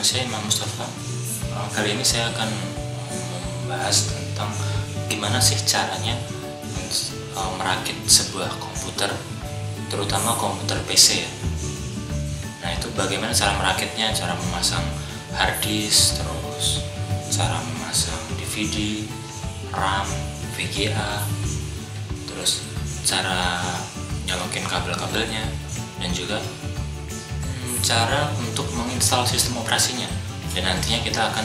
Nama saya Imam Mustafa. Kali ini saya akan membahas tentang gimana sih caranya merakit sebuah komputer, terutama komputer PC ya. Nah, itu bagaimana cara merakitnya, cara memasang hard disk, terus cara memasang DVD, RAM, VGA, terus cara nyolokin kabel-kabelnya, dan juga cara untuk menginstal sistem operasinya. Dan nantinya kita akan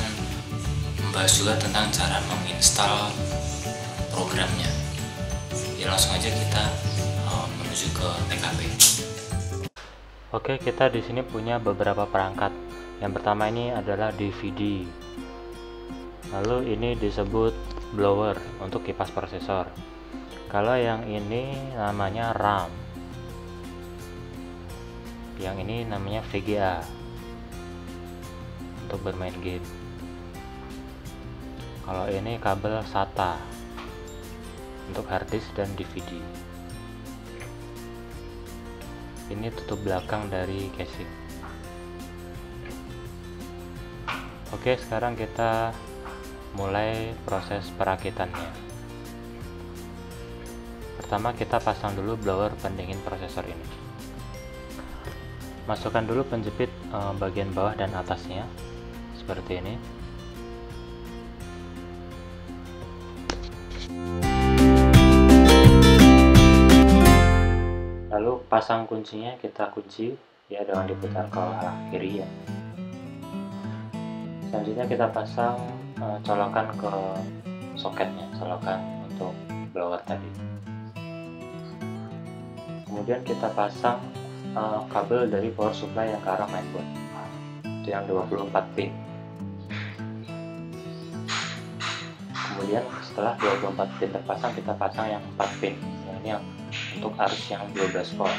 membahas juga tentang cara menginstal programnya. Ya, langsung aja kita menuju ke TKP. Oke, kita di sini punya beberapa perangkat. Yang pertama ini adalah DVD. Lalu ini disebut blower untuk kipas prosesor. Kalau yang ini namanya RAM. Yang ini namanya VGA untuk bermain game. Kalau ini kabel SATA untuk hard disk dan DVD. Ini tutup belakang dari casing. Oke, sekarang kita mulai proses perakitannya. Pertama kita pasang dulu blower pendingin prosesor ini. Masukkan dulu penjepit bagian bawah dan atasnya seperti ini. Lalu pasang kuncinya, kita kunci ya dengan diputar ke arah kiri ya. Selanjutnya kita pasang colokan ke soketnya, colokan untuk blower tadi. Kemudian kita pasang kabel dari power supply yang ke arah mainboard, itu yang 24 pin. Kemudian setelah 24 pin terpasang, kita pasang yang 4 pin. Ini yang untuk arus yang 12 volt.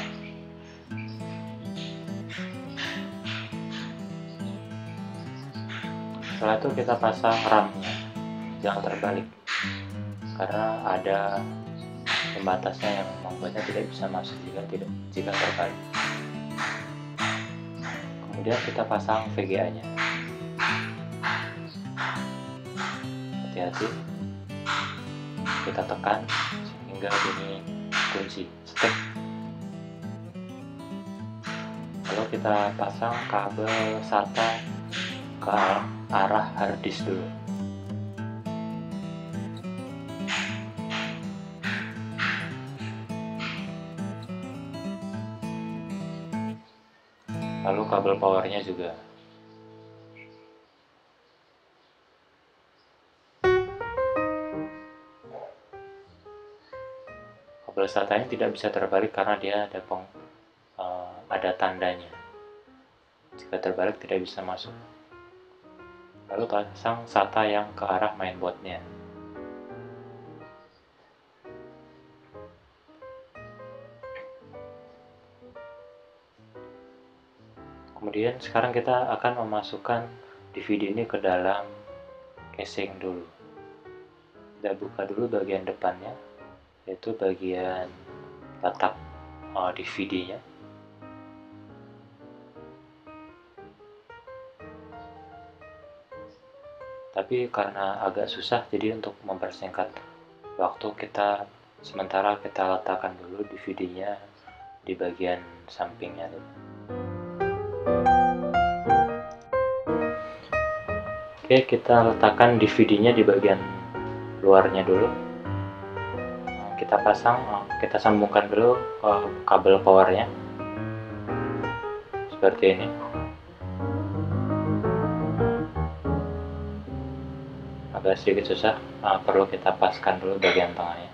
Setelah itu kita pasang RAM-nya, jangan terbalik karena ada pembatasnya yang membuatnya tidak bisa masuk jika terbalik. Kemudian kita pasang VGA-nya. Hati-hati, kita tekan sehingga bunyi kunci step. Lalu kita pasang kabel SATA ke arah hard disk dulu. Lalu kabel powernya juga. Kabel SATA ini tidak bisa terbalik karena dia ada tandanya. Jika terbalik tidak bisa masuk. Lalu pasang SATA yang ke arah mainboardnya. Kemudian sekarang kita akan memasukkan DVD ini ke dalam casing dulu. Kita buka dulu bagian depannya, yaitu bagian letak DVD-nya. Tapi karena agak susah, jadi untuk mempersingkat waktu sementara kita letakkan dulu DVD-nya di bagian sampingnya. Oke, kita letakkan DVD-nya di bagian luarnya dulu. Kita sambungkan dulu kabel powernya seperti ini. Agak sedikit susah, perlu kita paskan dulu bagian tengahnya.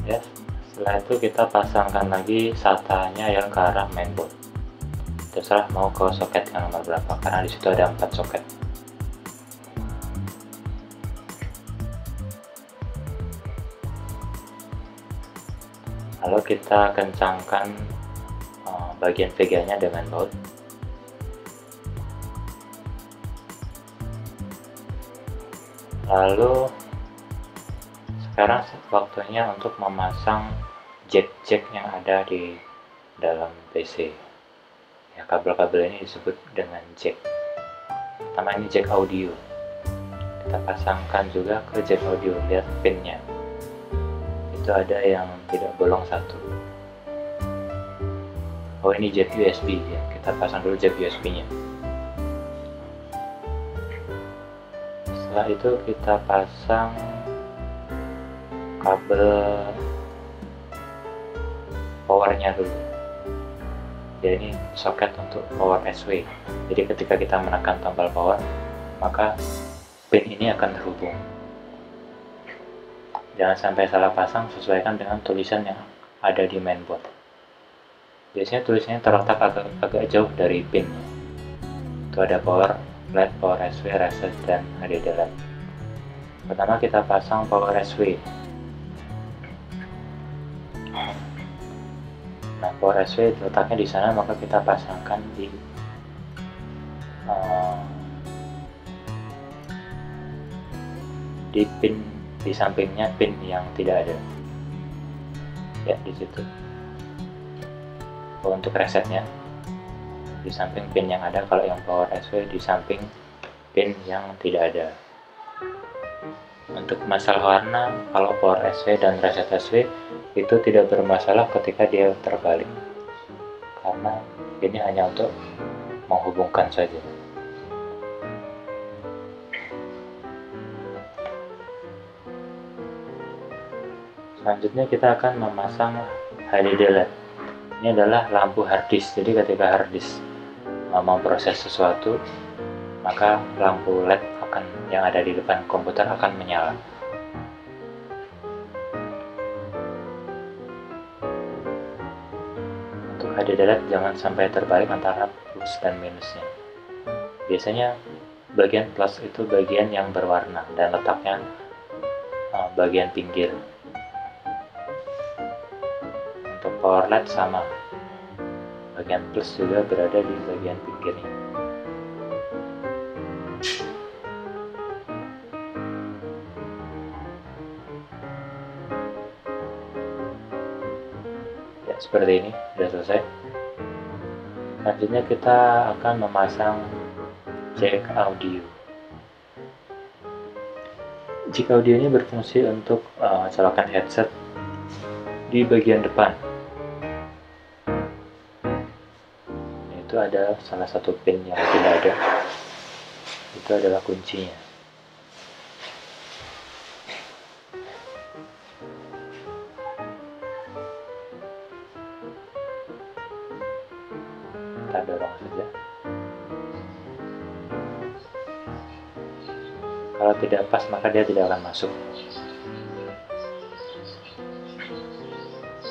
Ya, setelah itu kita pasangkan lagi SATA-nya yang ke arah mainboard. Terserah mau ke soket yang nomor berapa, karena disitu ada 4 soket. Lalu kita kencangkan bagian VGA-nya dengan baut. Lalu sekarang waktunya untuk memasang jack-jack yang ada di dalam PC. Ya, kabel-kabel ini disebut dengan jack. Pertama ini jack audio. Kita pasangkan juga ke jack audio, lihat pinnya. Itu ada yang tidak bolong satu. Oh, ini jack USB ya. Kita pasang dulu jack USB-nya. Setelah itu kita pasang kabel powernya dulu. Jadi ini soket untuk power SW. Jadi ketika kita menekan tombol power, maka pin ini akan terhubung. Jangan sampai salah pasang, sesuaikan dengan tulisan yang ada di mainboard. Biasanya tulisannya terletak agak jauh dari pinnya. Itu ada power LED, power SW, reset, dan HDD LED. Pertama kita pasang power SW. Nah, power SW letaknya di sana, maka kita pasangkan di pin di sampingnya pin yang tidak ada. Ya, di situ. Untuk resetnya di samping pin yang ada, kalau yang power SW di samping pin yang tidak ada. Untuk masalah warna, kalau power SW dan reset SW itu tidak bermasalah ketika dia terbalik, karena ini hanya untuk menghubungkan saja. Selanjutnya kita akan memasang HDD LED. Ini adalah lampu harddisk. Jadi ketika harddisk memproses sesuatu, maka lampu LED yang ada di depan komputer akan menyala. Untuk HDD LED jangan sampai terbalik antara plus dan minusnya. Biasanya bagian plus itu bagian yang berwarna dan letaknya bagian pinggir. Untuk power LED sama, bagian plus juga berada di bagian pinggirnya. Ya, seperti ini, sudah selesai. Selanjutnya kita akan memasang jack audio. Jack audio ini berfungsi untuk colokan headset di bagian depan. Itu ada salah satu pin yang tidak ada. Itu adalah kuncinya. Kita dorong saja. Kalau tidak pas, maka dia tidak akan masuk.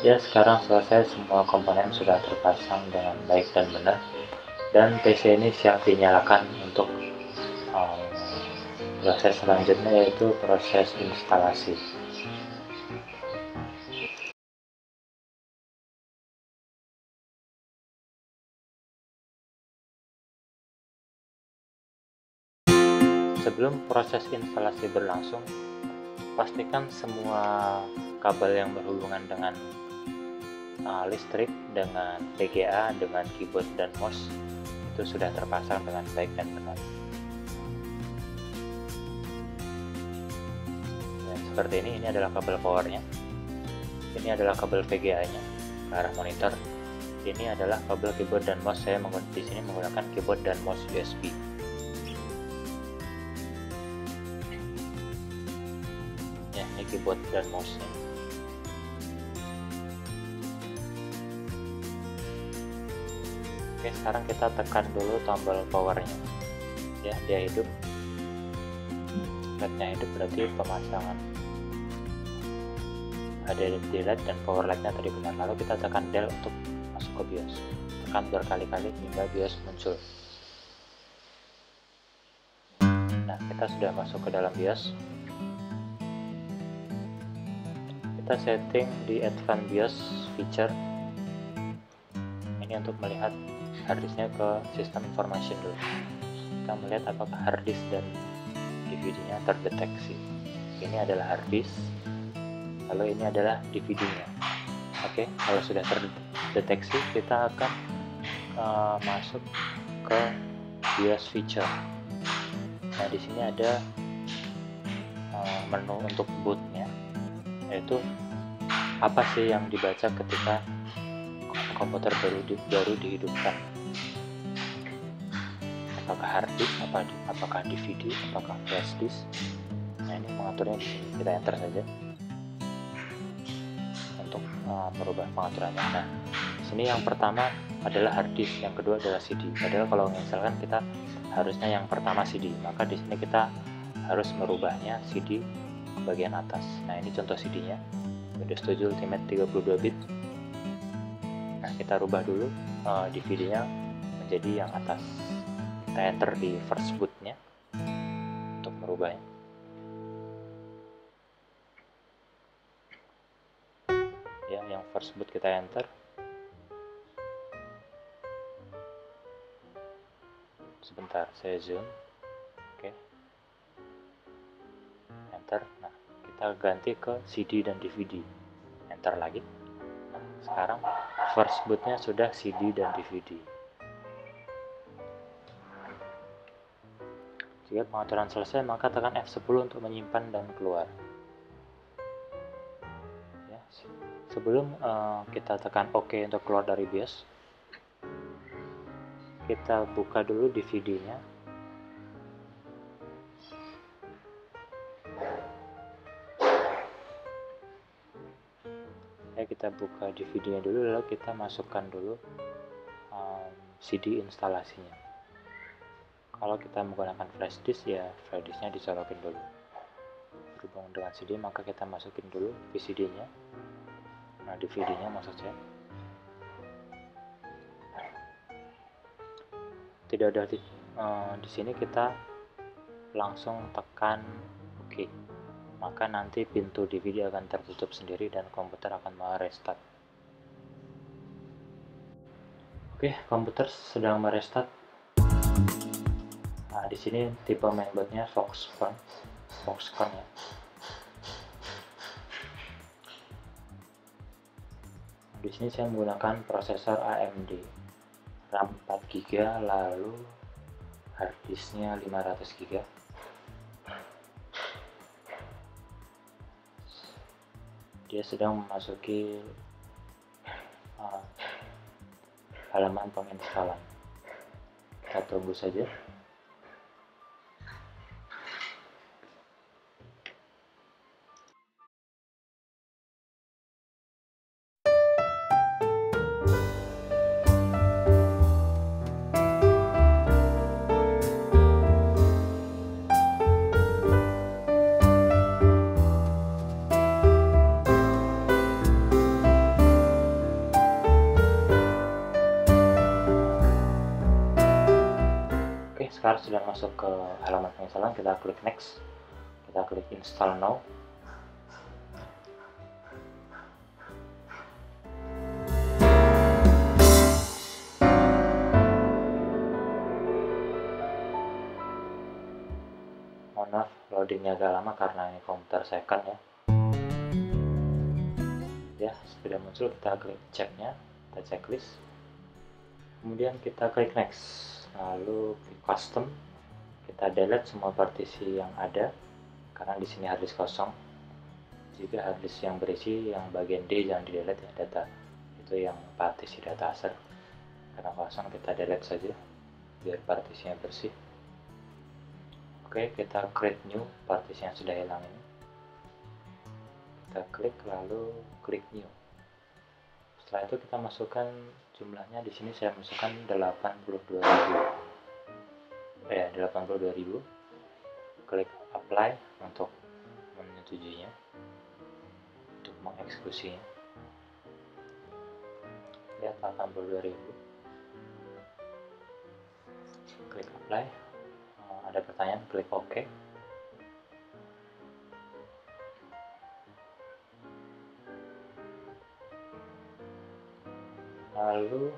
Ya, sekarang selesai, semua komponen sudah terpasang dengan baik dan benar, dan PC ini siap dinyalakan untuk proses selanjutnya, yaitu proses instalasi. Sebelum proses instalasi berlangsung, pastikan semua kabel yang berhubungan dengan listrik, dengan VGA, dengan keyboard dan mouse itu sudah terpasang dengan baik dan benar. Ya, seperti ini adalah kabel powernya, ini adalah kabel VGA-nya ke arah monitor, ini adalah kabel keyboard dan mouse. Saya di sini menggunakan keyboard dan mouse USB. Ya, ini keyboard dan mouse-nya. Oke, sekarang kita tekan dulu tombol powernya. Ya, dia hidup. LED-nya hidup, berarti pemasangan HDD LED dan power LED-nya tadi benar. Lalu kita tekan del untuk masuk ke BIOS. Tekan berkali-kali hingga BIOS muncul. Nah, kita sudah masuk ke dalam BIOS. Kita setting di Advanced BIOS Feature. Ini untuk melihat harddisknya ke sistem information dulu. Kita melihat apakah harddisk dan DVD-nya terdeteksi. Ini adalah harddisk, lalu ini adalah DVD-nya. Oke, kalau sudah deteksi, kita akan masuk ke BIOS feature. Nah, di sini ada menu untuk bootnya, yaitu apa sih yang dibaca ketika komputer baru dihidupkan. Apakah hard disk, apakah DVD, apakah flash disk. Nah, ini mengaturnya di sini. Kita enter saja untuk merubah pengaturannya. Nah, di sini yang pertama adalah hard disk, yang kedua adalah CD. Padahal kalau misalkan kita harusnya yang pertama CD, maka di sini kita harus merubahnya CD ke bagian atas. Nah, ini contoh CD-nya, Windows 7 Ultimate 32 bit. Nah, kita rubah dulu DVD-nya menjadi yang atas. Kita enter di first boot-nya untuk merubahnya. Ya, yang first boot kita enter. Sebentar, saya zoom. Oke. Enter. Nah, kita ganti ke CD dan DVD. Enter lagi. Nah, sekarang first bootnya sudah CD dan DVD. Jika pengaturan selesai, maka tekan F10 untuk menyimpan dan keluar. Ya, sebelum kita tekan OK untuk keluar dari BIOS, kita buka dulu DVD-nya. Ya, kita buka DVD-nya dulu, lalu kita masukkan dulu CD instalasinya. Kalau kita menggunakan flash disk, ya flash disknya dicolokin dulu. Berhubung dengan CD, maka kita masukin dulu VCD-nya. Nah, DVD-nya maksudnya. Tidak ada di sini, kita langsung tekan OK. Maka nanti pintu DVD akan tertutup sendiri dan komputer akan merestart. Oke, komputer sedang merestart. Nah, di sini tipe mainboardnya Foxconn ya. Di sini saya menggunakan prosesor AMD, RAM 4GB, lalu hard disknya 500GB. Dia sedang memasuki halaman penginstalan. Kita tunggu saja. Sekarang sudah masuk ke halaman penginstalan, kita klik next, kita klik install now. Mohon maaf, loadingnya agak lama karena ini komputer second ya. Ya, sudah muncul, kita klik checknya, kita checklist, kemudian kita klik next. Lalu custom, kita delete semua partisi yang ada karena di sini harddisk kosong. Jika harddisk yang berisi yang bagian D jangan di delete ya, data itu yang partisi data aser. Karena kosong kita delete saja biar partisinya bersih. Oke, kita create new partisi yang sudah hilang ini. Kita klik lalu klik new. Setelah itu kita masukkan jumlahnya. Di sini saya masukkan 82.000. 82.000. Klik apply untuk menyetujuinya, untuk mengeksekusinya. Lihat 82.000. Klik apply. Ada pertanyaan, klik OK. Lalu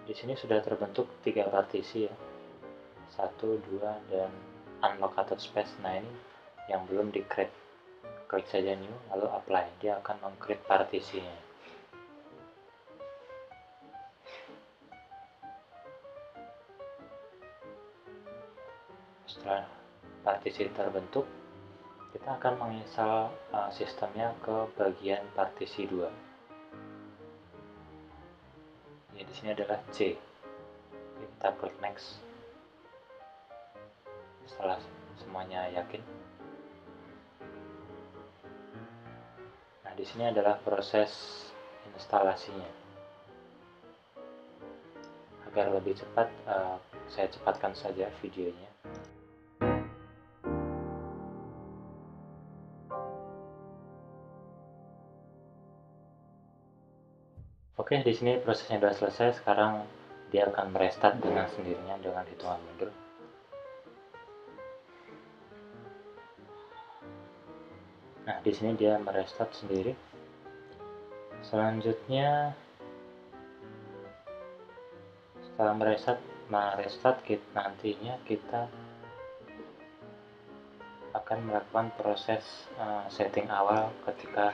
di sini sudah terbentuk 3 partisi ya, 1, 2, dan unallocated space. Nah, ini yang belum di create. klik saja new lalu apply, dia akan meng-create partisinya. Setelah partisi terbentuk, kita akan menginstal sistemnya ke bagian partisi 2. Ya, di sini adalah C. Kita klik next. Setelah semuanya yakin, nah di sini adalah proses instalasinya. Agar lebih cepat, saya cepatkan saja videonya. Oke, di sini prosesnya sudah selesai. Sekarang dia akan merestart dengan sendirinya dengan hitungan mundur. Nah, di sini dia merestart sendiri. Selanjutnya, setelah merestart nantinya kita akan melakukan proses setting awal ketika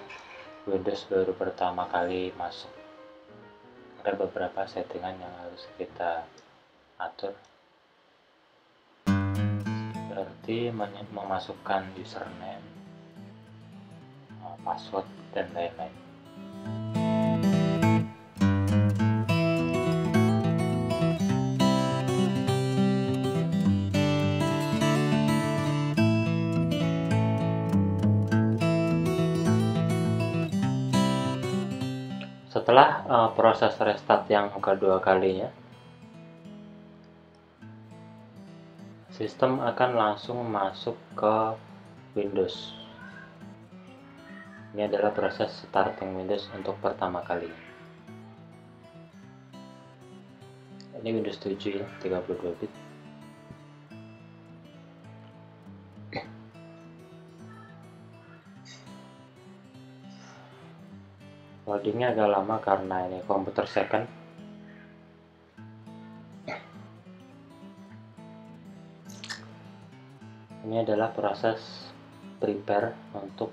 Windows baru pertama kali masuk. Ada beberapa settingan yang harus kita atur, seperti memasukkan username, password, dan lain-lain. Setelah proses restart yang kedua kalinya, sistem akan langsung masuk ke Windows. Ini adalah proses starting Windows untuk pertama kali. Ini Windows 7 ya, 32 bit. Loadingnya agak lama karena ini komputer second. Ini adalah proses prepare untuk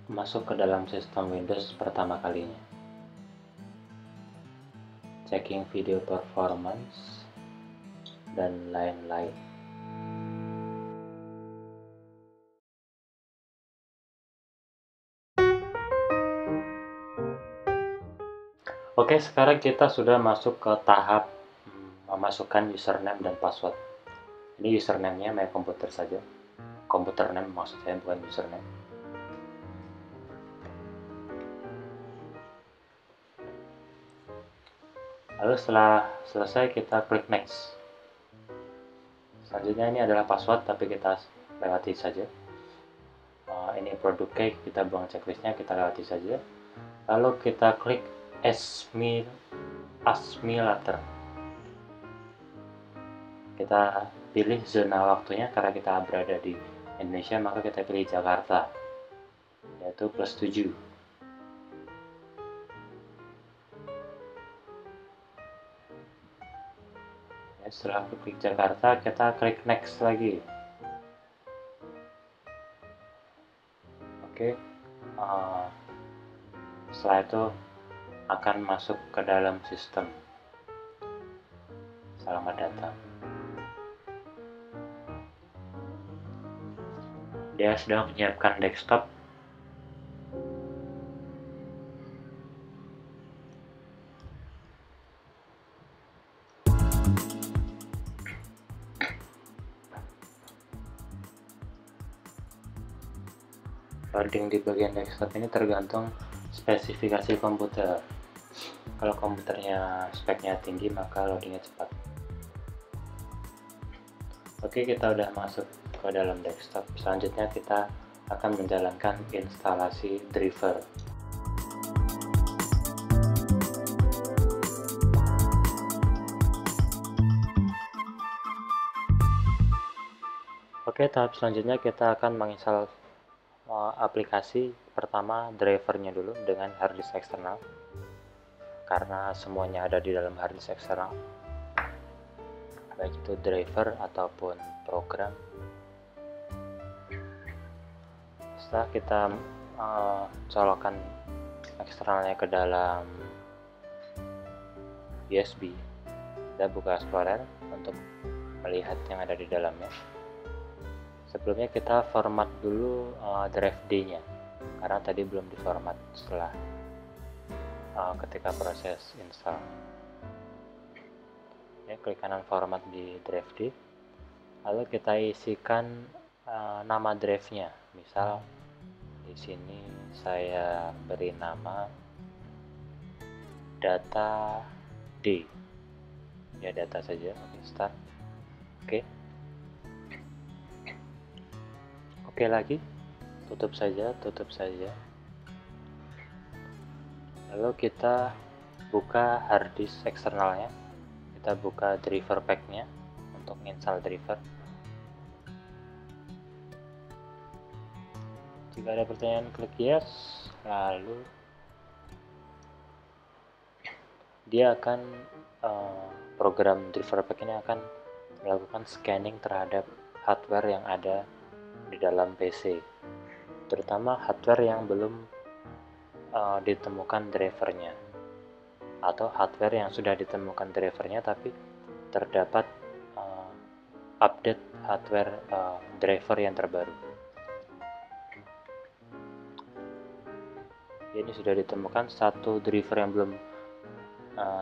masuk ke dalam sistem Windows pertama kalinya. Checking video performance dan lain-lain. Oke, sekarang kita sudah masuk ke tahap memasukkan username dan password. Ini username-nya my computer saja. Computer name maksud saya, bukan username. Lalu setelah selesai kita klik next. Selanjutnya ini adalah password, tapi kita lewati saja. Ini produk cake, kita buang checklistnya, kita lewati saja. Lalu kita klik Ask me later. Kita pilih zona waktunya, karena kita berada di Indonesia maka kita pilih Jakarta, yaitu +7. Ya, setelah klik Jakarta kita klik next lagi. Oke, setelah itu akan masuk ke dalam sistem. Selamat datang. Dia sedang menyiapkan desktop. Loading di bagian desktop ini tergantung spesifikasi komputer. Kalau komputernya speknya tinggi maka loadingnya cepat. Oke, kita udah masuk ke dalam desktop. Selanjutnya kita akan menjalankan instalasi driver. Oke, tahap selanjutnya kita akan menginstal aplikasi. Pertama drivernya dulu dengan harddisk eksternal, karena semuanya ada di dalam harddisk eksternal, baik itu driver ataupun program. Setelah kita colokkan eksternalnya ke dalam USB, kita buka Explorer untuk melihat yang ada di dalamnya. Sebelumnya kita format dulu drive D nya, karena tadi belum diformat setelah ketika proses install. Ya, klik kanan format di drive D, lalu kita isikan nama drive nya. Misal di sini saya beri nama data D, ya data saja. Oke, start. Oke lagi, tutup saja. Lalu kita buka hard disk eksternalnya, kita buka driver pack-nya untuk install driver. Jika ada pertanyaan, klik yes, lalu dia akan program driver pack ini akan melakukan scanning terhadap hardware yang ada di dalam PC, terutama hardware yang belum ditemukan drivernya, atau hardware yang sudah ditemukan drivernya tapi terdapat update hardware driver yang terbaru. Ini sudah ditemukan 1 driver yang belum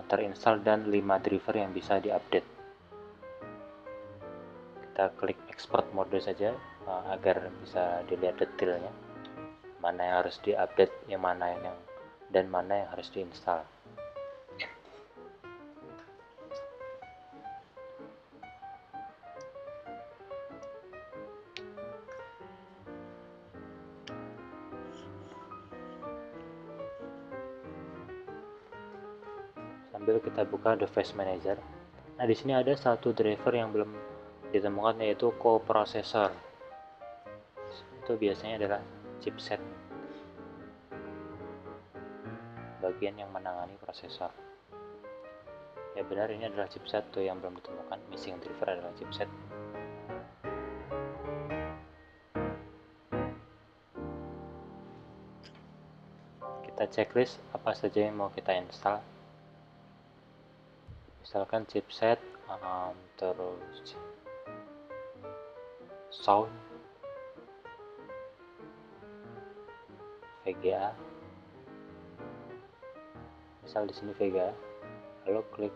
terinstall dan 5 driver yang bisa diupdate. Kita klik export mode saja agar bisa dilihat detailnya, mana yang harus diupdate, dan mana yang harus diinstal. Sambil kita buka device manager. Nah, di sini ada 1 driver yang belum ditemukan, yaitu coprocessor. Itu biasanya adalah chipset, bagian yang menangani prosesor. Ya benar, ini adalah chipset tuh yang belum ditemukan. Missing driver adalah chipset. Kita checklist apa saja yang mau kita install. Misalkan chipset, terus sound, VGA. Misal di sini VGA, lalu klik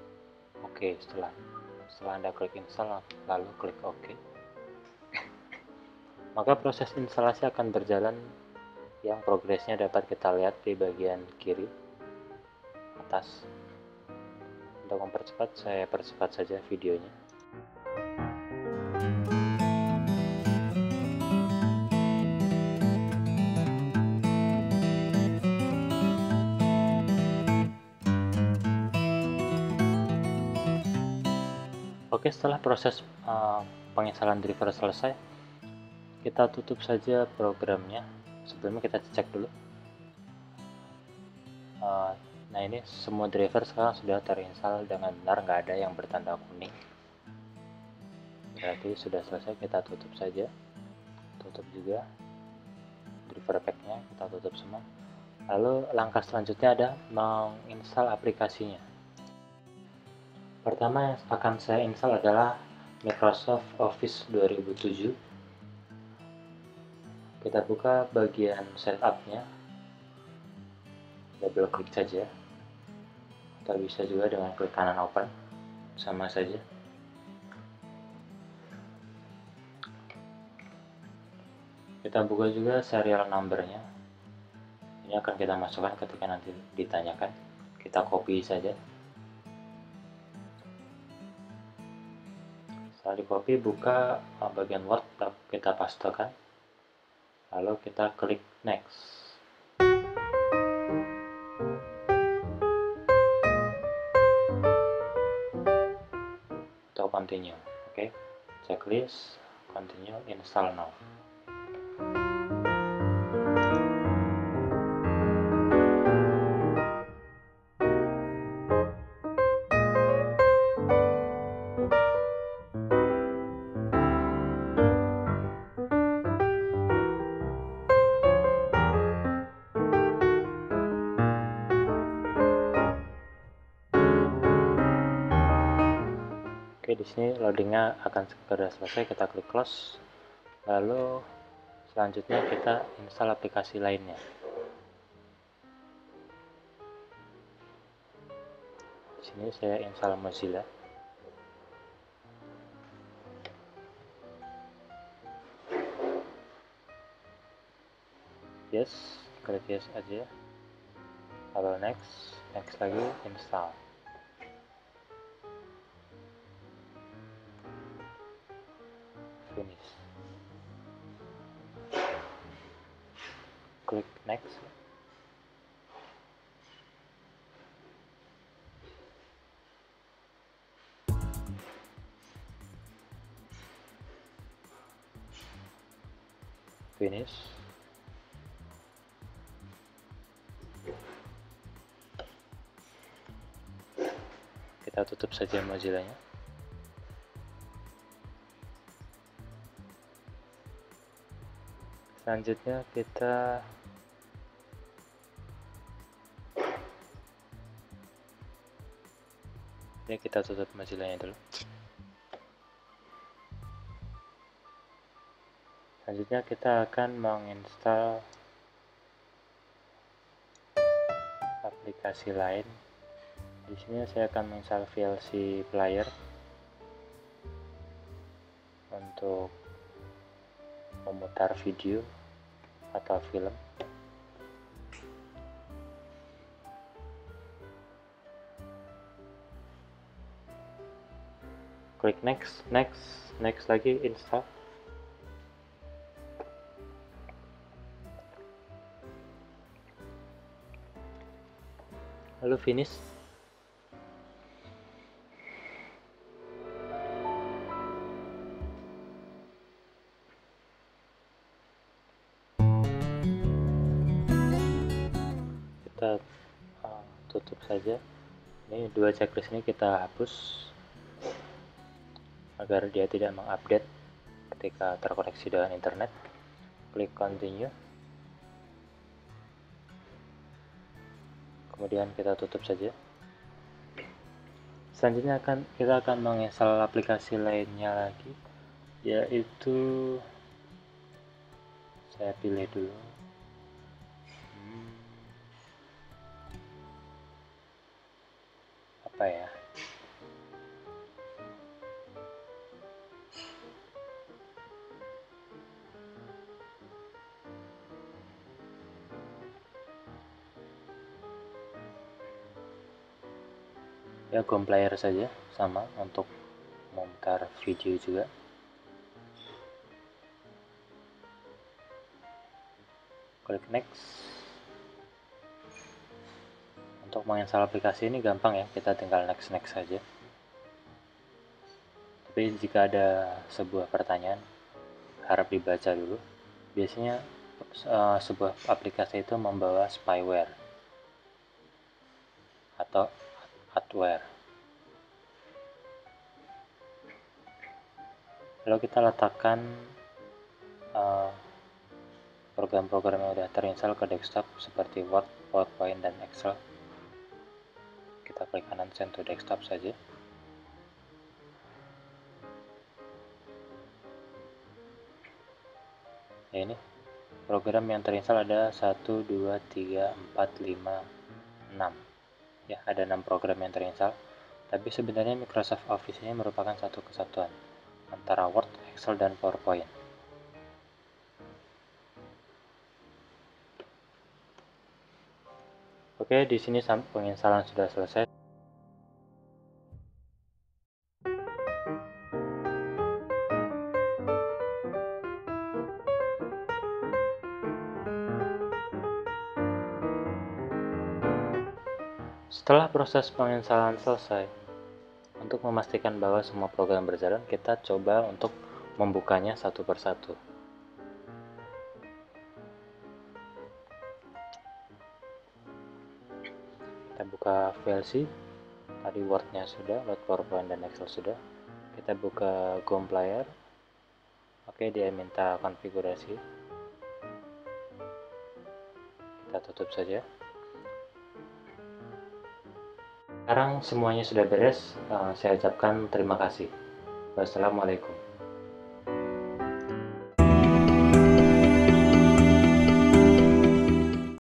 OK. Setelah Anda klik install, lalu klik OK, maka proses instalasi akan berjalan, yang progresnya dapat kita lihat di bagian kiri atas. Untuk mempercepat, saya percepat saja videonya. Oke, setelah proses penginstalan driver selesai, kita tutup saja programnya. Sebelumnya kita cek dulu. Nah, ini semua driver sekarang sudah terinstall dengan benar, nggak ada yang bertanda kuning. Berarti sudah selesai. Kita tutup saja. Tutup juga driver pack-nya, kita tutup semua. Lalu langkah selanjutnya ada menginstal aplikasinya. Pertama yang akan saya install adalah Microsoft Office 2007. Kita buka bagian setup-nya, double klik saja, atau bisa juga dengan klik kanan open, sama saja. Kita buka juga serial number-nya. Ini akan kita masukkan ketika nanti ditanyakan. Kita copy saja. Setelah di copy, buka bagian Word, kita pastekan, lalu kita klik next. Atau continue. Oke, checklist, continue, install now. di sini loadingnya akan segera selesai, kita klik close. Lalu selanjutnya kita install aplikasi lainnya. Di sini saya install Mozilla. Yes, klik yes aja. Lalu next lagi, install. Finish. Klik next. Finish. Kita tutup saja Mozilla-nya. Selanjutnya kita tutup Mozilla-nya dulu. Selanjutnya kita akan menginstal aplikasi lain. Di sini saya akan menginstal VLC Player untuk memutar video atau film. Klik next lagi, install. Lalu finish. Kita tutup saja. Ini dua checklist ini kita hapus agar dia tidak mengupdate ketika terkoneksi dengan internet. Klik continue. Kemudian kita tutup saja. Selanjutnya kita akan menginstal aplikasi lainnya lagi, yaitu saya pilih dulu apa ya, GOM Player saja, sama untuk memutar video juga. Klik next. Untuk menginstal aplikasi ini gampang ya, kita tinggal next saja. Tapi jika ada sebuah pertanyaan, harap dibaca dulu. Biasanya sebuah aplikasi itu membawa spyware atau adware. Lalu kita letakkan program-program yang sudah terinstall ke desktop seperti Word, PowerPoint, dan Excel. Kita klik kanan send to desktop saja. Ya, ini program yang terinstall ada 1, 2, 3, 4, 5, 6. Ya, ada 6 program yang terinstall. Tapi sebenarnya Microsoft Office ini merupakan satu kesatuan antara Word, Excel, dan PowerPoint. Oke, di sini penginstalan sudah selesai. Setelah proses penginstalan selesai, untuk memastikan bahwa semua program berjalan, kita coba untuk membukanya satu persatu. Kita buka VLC, tadi Word-nya sudah, Word, PowerPoint, dan Excel sudah. Kita buka GOM Player. Oke, dia minta konfigurasi. Kita tutup saja. Sekarang semuanya sudah beres, saya ucapkan terima kasih. Wassalamualaikum.